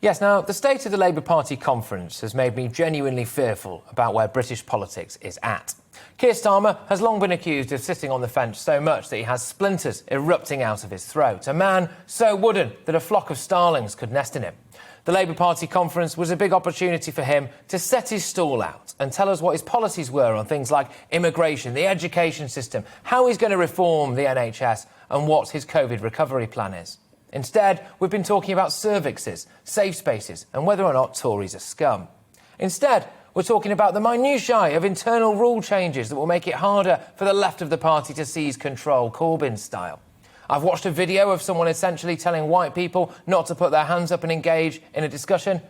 Yes, now, the state of the Labour Party conference has made me genuinely fearful about where British politics is at. Keir Starmer has long been accused of sitting on the fence so much that he has splinters erupting out of his throat. A man so wooden that a flock of starlings could nest in him. The Labour Party conference was a big opportunity for him to set his stall out and tell us what his policies were on things like immigration, the education system, how he's going to reform the NHS and what his COVID recovery plan is. Instead, we've been talking about cervixes, safe spaces and whether or not Tories are scum. Instead, we're talking about the minutiae of internal rule changes that will make it harder for the left of the party to seize control, Corbyn style. I've watched a video of someone essentially telling white people not to put their hands up and engage in a discussion.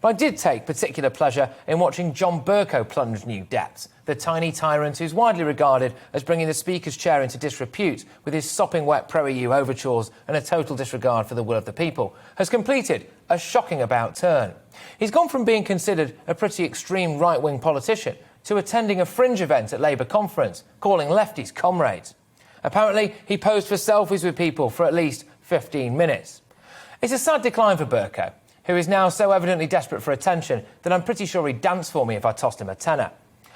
But I did take particular pleasure in watching John Bercow plunge new depths. The tiny tyrant who's widely regarded as bringing the Speaker's chair into disrepute with his sopping wet pro-EU overtures and a total disregard for the will of the people, has completed a shocking about-turn. He's gone from being considered a pretty extreme right-wing politician to attending a fringe event at Labour conference, calling lefties comrades. Apparently, he posed for selfies with people for at least 15 minutes. It's a sad decline for Bercow, who is now so evidently desperate for attention that I'm pretty sure he'd dance for me if I tossed him a tenner.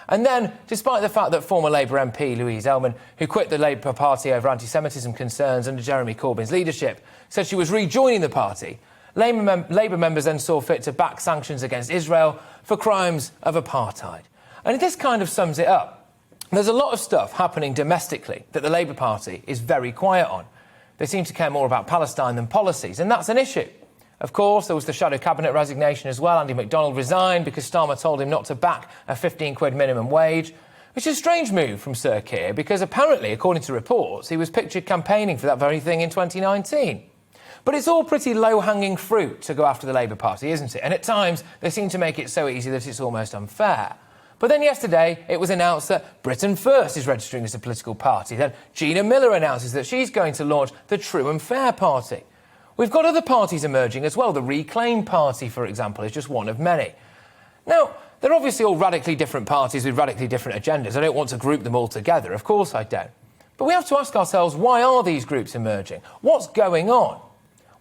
And then, despite the fact that former Labour MP Louise Ellman, who quit the Labour Party over anti-Semitism concerns under Jeremy Corbyn's leadership, said she was rejoining the party, Labour members then saw fit to back sanctions against Israel for crimes of apartheid. And this kind of sums it up. There's a lot of stuff happening domestically that the Labour Party is very quiet on. They seem to care more about Palestine than policies, and that's an issue. Of course, there was the shadow cabinet resignation as well. Andy McDonald resigned because Starmer told him not to back a 15 quid minimum wage, which is a strange move from Sir Keir because apparently, according to reports, he was pictured campaigning for that very thing in 2019. But it's all pretty low-hanging fruit to go after the Labour Party, isn't it? And at times, they seem to make it so easy that it's almost unfair. But then yesterday, it was announced that Britain First is registering as a political party. Then Gina Miller announces that she's going to launch the True and Fair Party. We've got other parties emerging as well. The Reclaim Party, for example, is just one of many. Now, they're obviously all radically different parties with radically different agendas. I don't want to group them all together. Of course I don't. But we have to ask ourselves, why are these groups emerging? What's going on?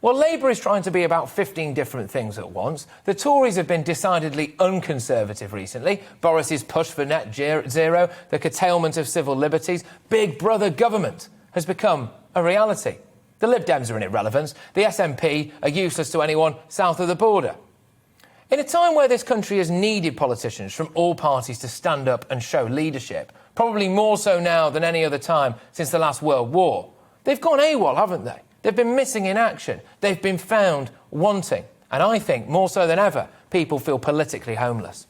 Well, Labour is trying to be about 15 different things at once. The Tories have been decidedly unconservative recently. Boris's push for net zero, the curtailment of civil liberties, Big Brother government has become a reality. The Lib Dems are an irrelevance. The SNP are useless to anyone south of the border. In a time where this country has needed politicians from all parties to stand up and show leadership, probably more so now than any other time since the last World War, they've gone AWOL, haven't they? They've been missing in action. They've been found wanting. And I think, more so than ever, people feel politically homeless.